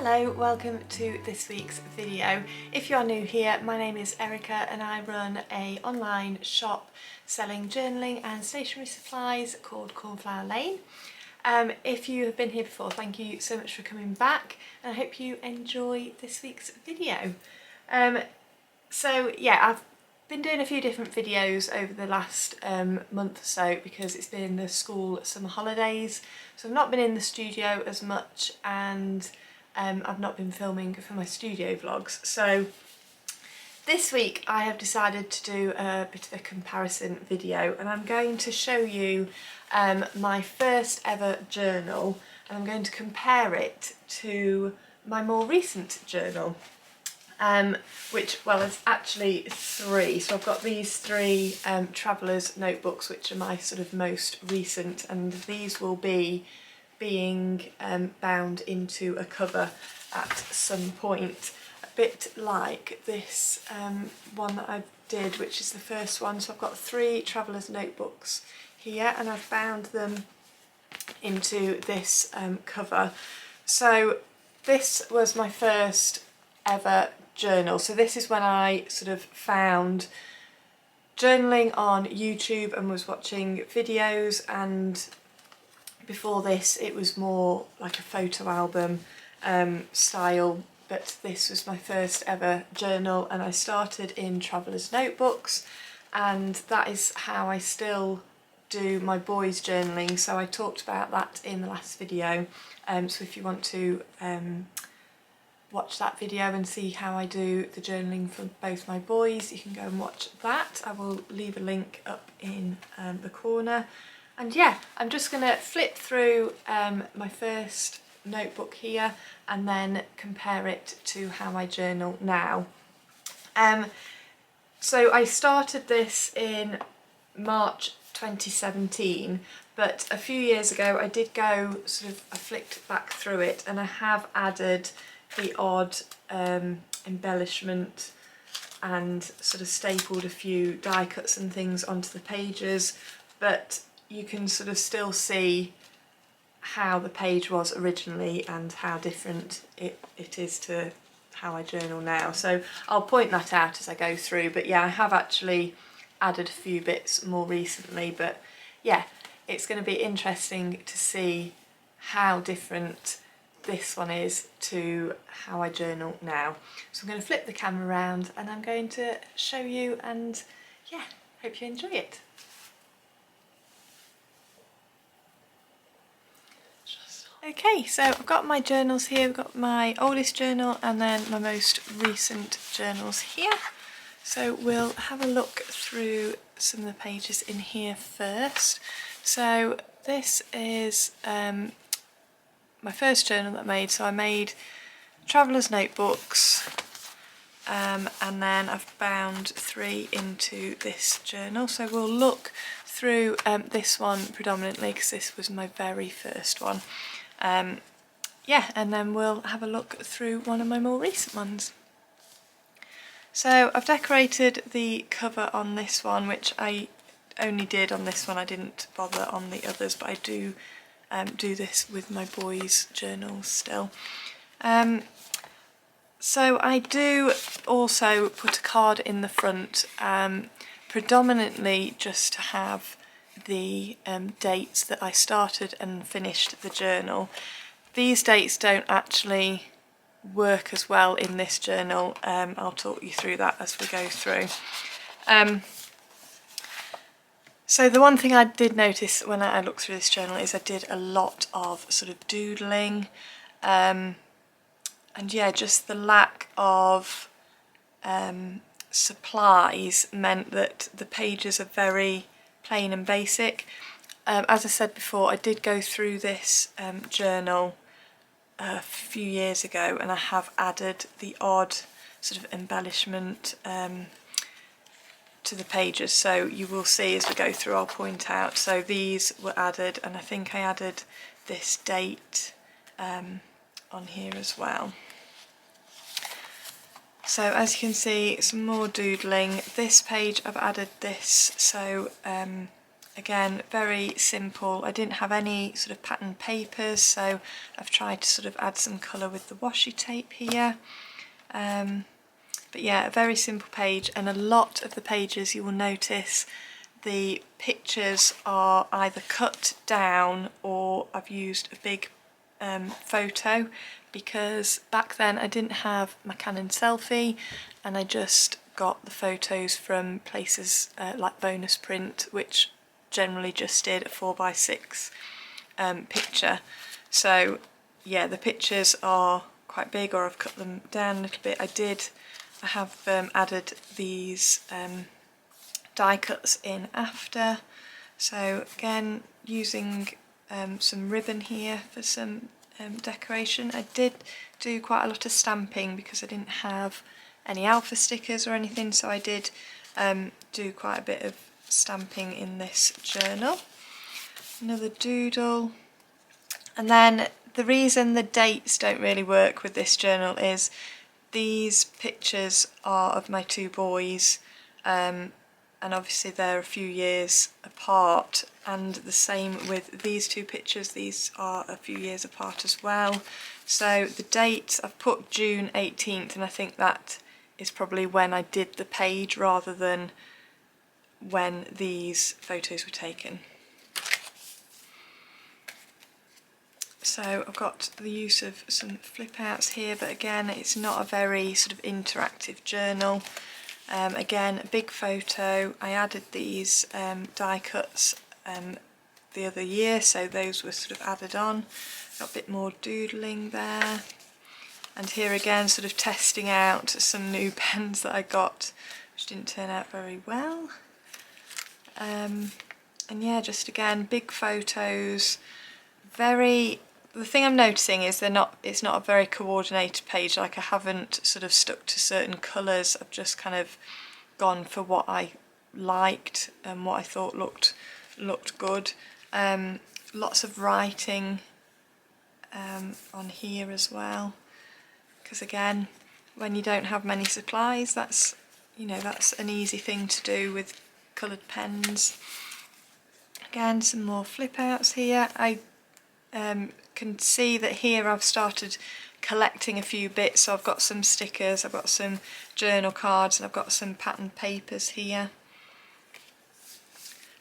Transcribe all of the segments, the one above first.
Hello, welcome to this week's video. If you're new here, my name is Erica and I run an online shop selling journaling and stationery supplies called Cornflower Lane. If you have been here before, thank you so much for coming back and I hope you enjoy this week's video. So yeah, I've been doing a few different videos over the last month or so because it's been the school summer holidays, so I've not been in the studio as much and I've not been filming for my studio vlogs. So this week I have decided to do a bit of a comparison video and I'm going to show you my first ever journal and I'm going to compare it to my more recent journal. Which, well, it's actually three. So I've got these three Traveller's notebooks, which are my sort of most recent, and these will be being bound into a cover at some point. A bit like this one that I did, which is the first one. So I've got three Traveller's notebooks here and I've bound them into this cover. So this was my first ever journal. So this is when I sort of found journaling on YouTube and was watching videos, and before this it was more like a photo album style, but this was my first ever journal and I started in Traveller's notebooks and that is how I still do my boys journaling. So I talked about that in the last video, so if you want to watch that video and see how I do the journaling for both my boys, you can go and watch that. I will leave a link up in the corner. And yeah, I'm just going to flip through my first notebook here and then compare it to how I journal now. So I started this in March 2017, but a few years ago I did go I flicked back through it and I have added the odd embellishment and sort of stapled a few die cuts and things onto the pages, but you can sort of still see how the page was originally and how different it is to how I journal now. So I'll point that out as I go through, but yeah, I have actually added a few bits more recently, but yeah, it's going to be interesting to see how different this one is to how I journal now. So I'm going to flip the camera around and I'm going to show you, and yeah, hope you enjoy it. Okay, so I've got my journals here. I've got my oldest journal and then my most recent journals here. So we'll have a look through some of the pages in here first. So this is my first journal that I made. So I made Traveller's notebooks and then I've bound three into this journal. So we'll look through this one predominantly because this was my very first one. Yeah, and then we'll have a look through one of my more recent ones. So I've decorated the cover on this one, which I only did on this one. I didn't bother on the others, but I do this with my boys' journals still. So I do also put a card in the front, predominantly just to have the dates that I started and finished the journal. These dates don't actually work as well in this journal. I'll talk you through that as we go through. So the one thing I did notice when I looked through this journal is I did a lot of sort of doodling, and yeah, just the lack of supplies meant that the pages are very plain and basic. As I said before, I did go through this journal a few years ago and I have added the odd sort of embellishment to the pages, so you will see as we go through, I'll point out. So these were added and I think I added this date on here as well. So as you can see, some more doodling. This page I've added this, so again, very simple. I didn't have any sort of pattern papers, so I've tried to sort of add some colour with the washi tape here. But yeah, a very simple page, and a lot of the pages you will notice the pictures are either cut down or I've used a big photo, because back then I didn't have my Canon selfie and I just got the photos from places like Bonus Print, which generally just did a 4x6 picture. So yeah, the pictures are quite big, or I've cut them down a little bit. I have added these die cuts in after, so again using some ribbon here for some decoration. I did do quite a lot of stamping because I didn't have any alpha stickers or anything, so I did do quite a bit of stamping in this journal. Another doodle, and then the reason the dates don't really work with this journal is these pictures are of my two boys, and obviously they're a few years apart, and the same with these two pictures, these are a few years apart as well. So the date, I've put June 18th, and I think that is probably when I did the page rather than when these photos were taken. So I've got the use of some flip outs here, but again it's not a very sort of interactive journal. Again, a big photo. I added these die cuts the other year, so those were sort of added on. Got a bit more doodling there. And here again, sort of testing out some new pens that I got, which didn't turn out very well. And yeah, just again, big photos. The thing I'm noticing is it's not a very coordinated page. Like, I haven't sort of stuck to certain colours. I've just kind of gone for what I liked and what I thought looked good. Lots of writing on here as well, because again, when you don't have many supplies, that's an easy thing to do with coloured pens. Again, some more flip outs here. I can see that here I've started collecting a few bits, so I've got some stickers, I've got some journal cards, and I've got some pattern papers here.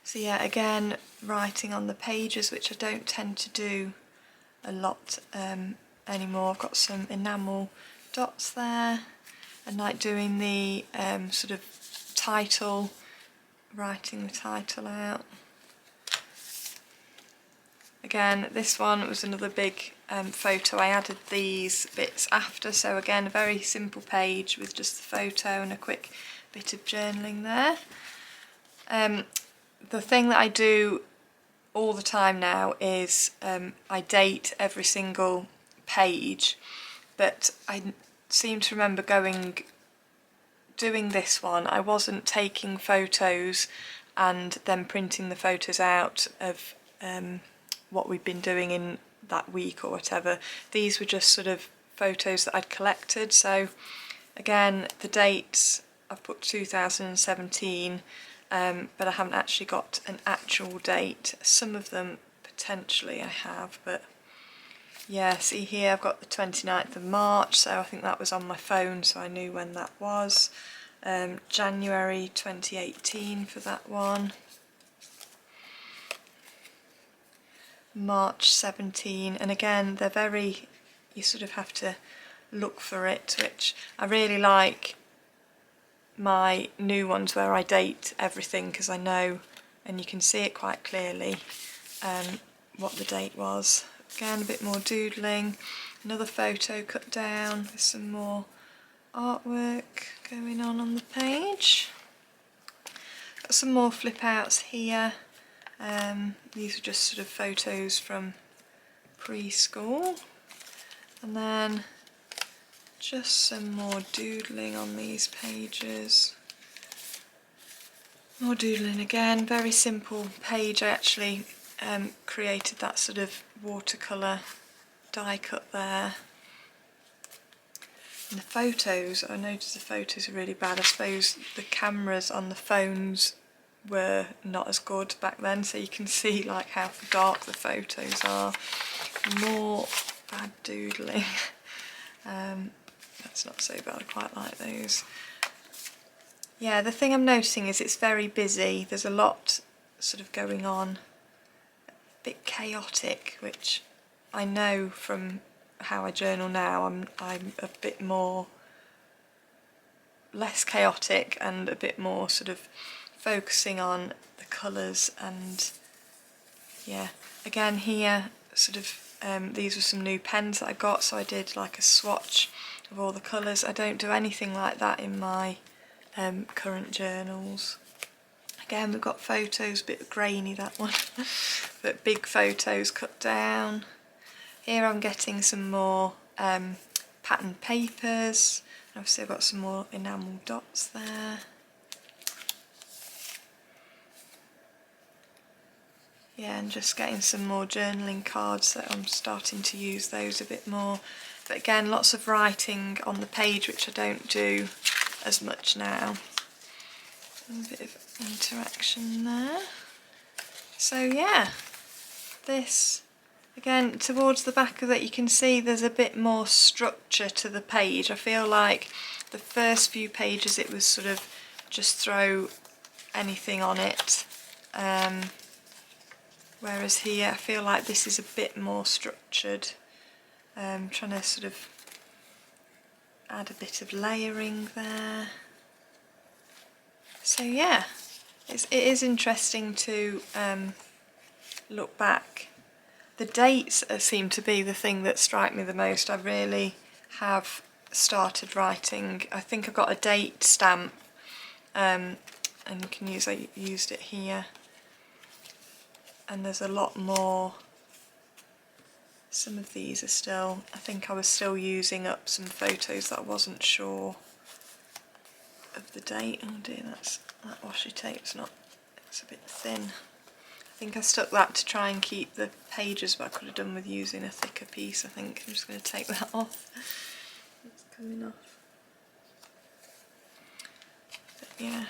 So yeah, again, writing on the pages, which I don't tend to do a lot anymore. I've got some enamel dots there, and like doing the sort of title, writing the title out. Again, this one was another big photo. I added these bits after, so again, a very simple page with just the photo and a quick bit of journaling there. The thing that I do all the time now is I date every single page, but I seem to remember doing this one, I wasn't taking photos and then printing the photos out of what we'd been doing in that week or whatever. These were just sort of photos that I'd collected. So again, the dates, I've put 2017, but I haven't actually got an actual date. Some of them potentially I have, but yeah, see here I've got the 29th of March, so I think that was on my phone, so I knew when that was. January 2018 for that one. March 17, and again they're very, you sort of have to look for it, which I really like my new ones where I date everything, because I know, and you can see it quite clearly, what the date was. Again, a bit more doodling, another photo cut down with some more artwork going on the page. Got some more flip outs here. These are just sort of photos from preschool, and then just some more doodling on these pages. More doodling again, very simple page. I actually created that sort of watercolour die cut there. And the photos, I noticed the photos are really bad. I suppose the cameras on the phones were not as good back then, so you can see like how dark the photos are. More bad doodling. That's not so bad, I quite like those. Yeah, the thing I'm noticing is it's very busy. There's a lot sort of going on, a bit chaotic, which I know from how I journal now, I'm a bit more less chaotic and a bit more sort of focusing on the colours. And yeah, again here sort of these were some new pens that I got, so I did like a swatch of all the colours. I don't do anything like that in my current journals. Again, we've got photos, a bit grainy that one, but big photos cut down. Here I'm getting some more pattern papers. Obviously I've got some more enamel dots there. Yeah, and just getting some more journaling cards that I'm starting to use those a bit more. But again, lots of writing on the page, which I don't do as much now. And a bit of interaction there. So yeah, this, again, towards the back of it, you can see there's a bit more structure to the page. I feel like the first few pages it was sort of just throw anything on it. Whereas here I feel like this is a bit more structured. Trying to sort of add a bit of layering there. So yeah, it is interesting to look back. The dates seem to be the thing that strike me the most. I really have started writing. I think I've got a date stamp, and you can use, I used it here. And there's a lot more. Some of these are still, I think I was still using up some photos that I wasn't sure of the date. Oh dear, that washi tape's not, it's a bit thin. I think I stuck that to try and keep the pages, but I could have done with using a thicker piece. I think I'm just going to take that off. It's coming off. But yeah,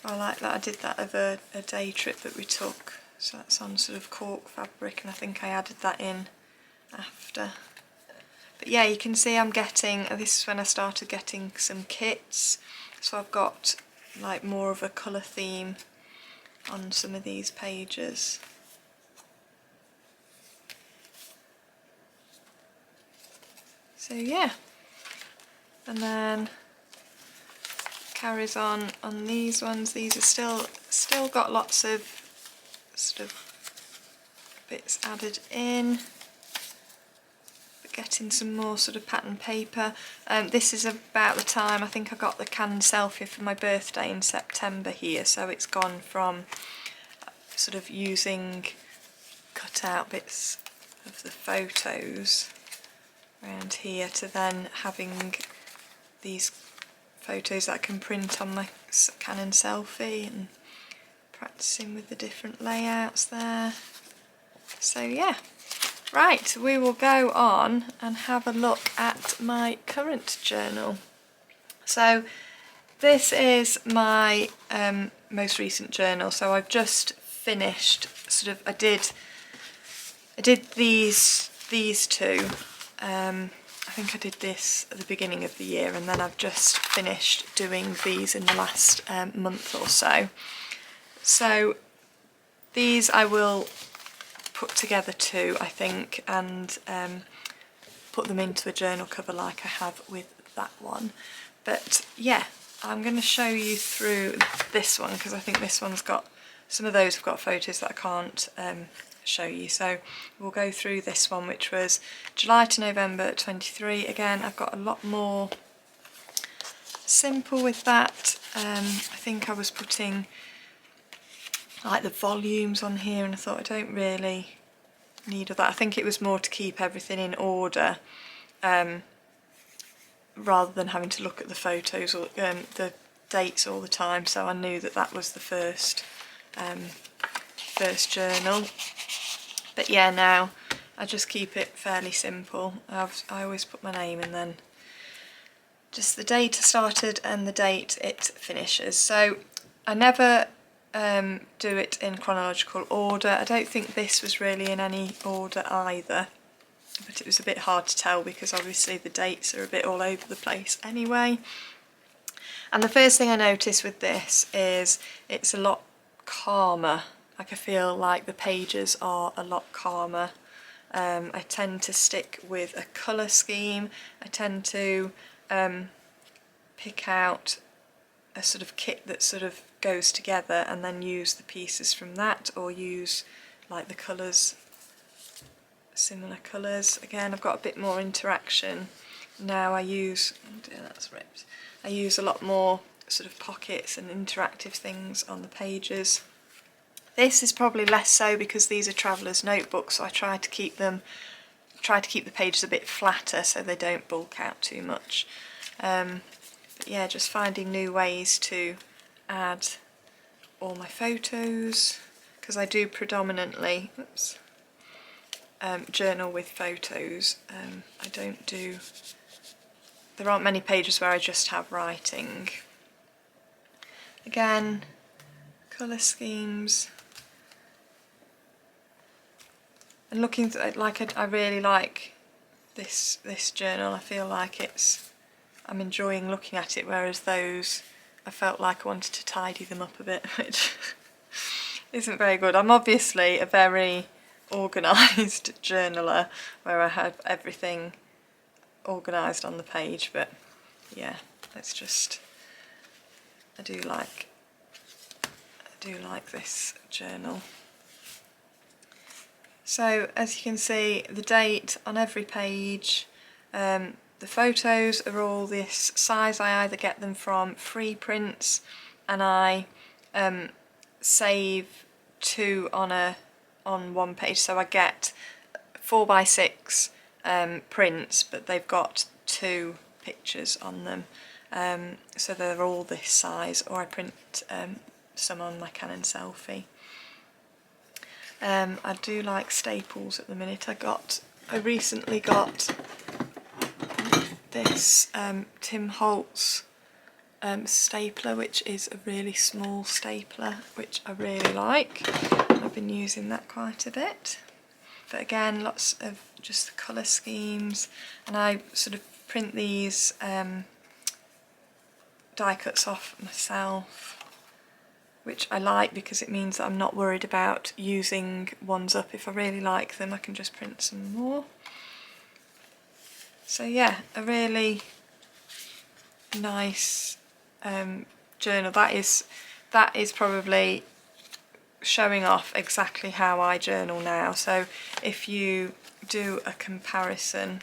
I like that. I did that of a day trip that we took. So that's on sort of cork fabric, and I think I added that in after. But yeah, you can see I'm getting, this is when I started getting some kits. So I've got like more of a colour theme on some of these pages. So yeah, and then carries on these ones. These are still got lots of sort of bits added in, but getting some more sort of pattern paper. This is about the time I think I got the canned selfie for my birthday in September here, so it's gone from sort of using cut out bits of the photos around here to then having these photos that I can print on my Canon selfie and practicing with the different layouts there. So yeah, right, we will go on and have a look at my current journal. So this is my most recent journal. So I've just finished sort of, I did these two. I think I did this at the beginning of the year, and then I've just finished doing these in the last month or so. So these I will put together too, I think, and put them into a journal cover like I have with that one. But yeah, I'm going to show you through this one because I think this one's got, some of those have got photos that I can't show you. So we'll go through this one, which was July to November 23. Again, I've got a lot more simple with that. I think I was putting like the volumes on here, and I thought I don't really need all that. I think it was more to keep everything in order, rather than having to look at the photos or the dates all the time. So I knew that that was the first journal. But yeah, now I just keep it fairly simple. I always put my name and then just the date I started and the date it finishes. So I never do it in chronological order. I don't think this was really in any order either, but it was a bit hard to tell because obviously the dates are a bit all over the place anyway. And the first thing I noticed with this is it's a lot calmer. Like I feel like the pages are a lot calmer. I tend to stick with a colour scheme. I tend to pick out a sort of kit that sort of goes together and then use the pieces from that, or use like the colours, similar colours. Again, I've got a bit more interaction now. I use, oh dear, that's ripped. I use a lot more sort of pockets and interactive things on the pages. This is probably less so because these are traveller's notebooks, so I try to keep the pages a bit flatter so they don't bulk out too much. But yeah, just finding new ways to add all my photos, because I do predominantly journal with photos. I don't do, there aren't many pages where I just have writing. Again, colour schemes. And looking at, like, I really like this journal. I feel like I'm enjoying looking at it, whereas those, I felt like I wanted to tidy them up a bit, which isn't very good. I'm obviously a very organised journaler where I have everything organised on the page, but yeah, it's just, I do like this journal. So as you can see, the date on every page, the photos are all this size. I either get them from free prints and I save 2 on one page, so I get 4x6 prints, but they've got 2 pictures on them, so they're all this size, or I print some on my Canon Selfie. I do like staples at the minute. I recently got this Tim Holtz stapler, which is a really small stapler, which I really like. I've been using that quite a bit. But again, lots of just the colour schemes, and I sort of print these die cuts off myself, which I like because it means that I'm not worried about using ones up. If I really like them, I can just print some more. So yeah, a really nice journal. That is probably showing off exactly how I journal now. So if you do a comparison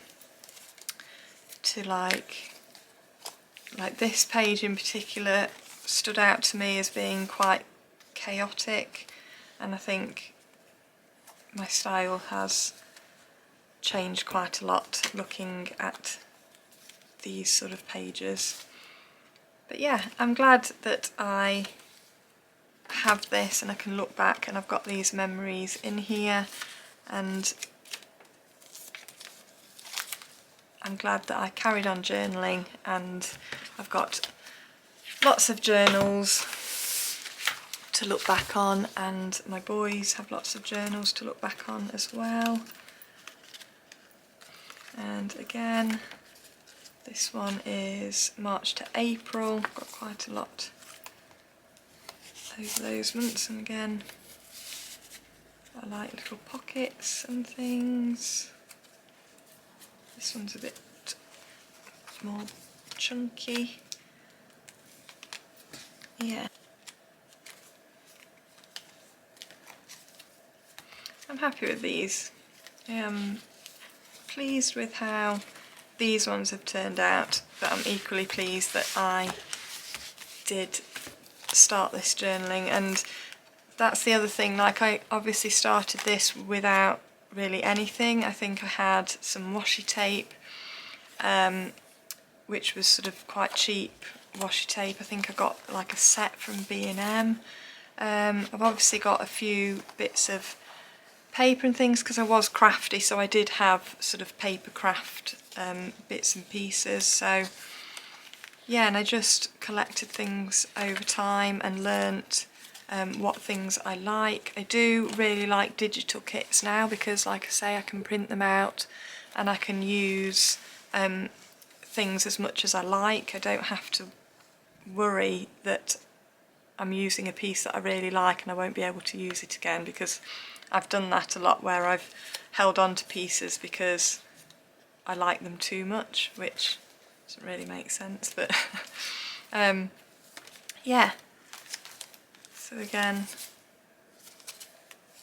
to like this page in particular, stood out to me as being quite chaotic, and I think my style has changed quite a lot looking at these sort of pages. But yeah, I'm glad that I have this and I can look back and I've got these memories in here, and I'm glad that I carried on journaling, and I've got lots of journals to look back on, and my boys have lots of journals to look back on as well. And again, this one is March to April, got quite a lot over those months, and again I like little pockets and things. This one's a bit more chunky. Yeah. I'm happy with these. I am pleased with how these ones have turned out, but I'm equally pleased that I did start this journaling. And that's the other thing, like, I obviously started this without really anything. I think I had some washi tape, which was sort of quite cheap washi tape. I think I got like a set from B&M. I've obviously got a few bits of paper and things because I was crafty, so I did have sort of paper craft bits and pieces. So yeah, and I just collected things over time and learnt what things I like. I do really like digital kits now because, like I say, I can print them out and I can use things as much as I like. I don't have to worry that I'm using a piece that I really like and I won't be able to use it again, because I've done that a lot where I've held on to pieces because I like them too much, which doesn't really make sense, but yeah. So again,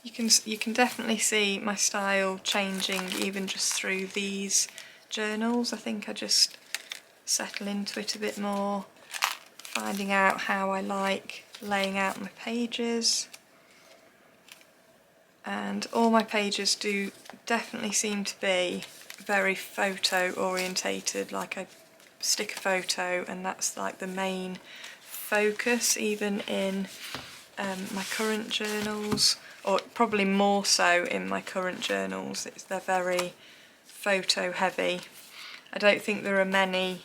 you can definitely see my style changing even just through these journals. I think I just settle into it a bit more, finding out how I like laying out my pages. And all my pages do definitely seem to be very photo orientated, like I stick a photo and that's like the main focus, even in my current journals, or probably more so in my current journals. They're very photo heavy. I don't think there are many,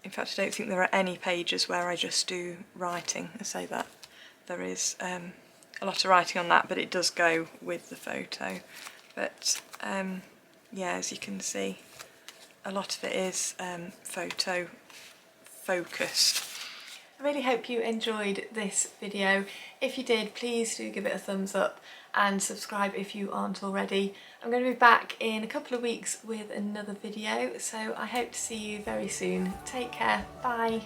in fact I don't think there are any pages where I just do writing. I say that there is a lot of writing on that, but it does go with the photo. But yeah, as you can see, a lot of it is photo focused. I really hope you enjoyed this video. If you did, please do give it a thumbs up and subscribe if you aren't already. I'm going to be back in a couple of weeks with another video, so I hope to see you very soon. Take care, bye.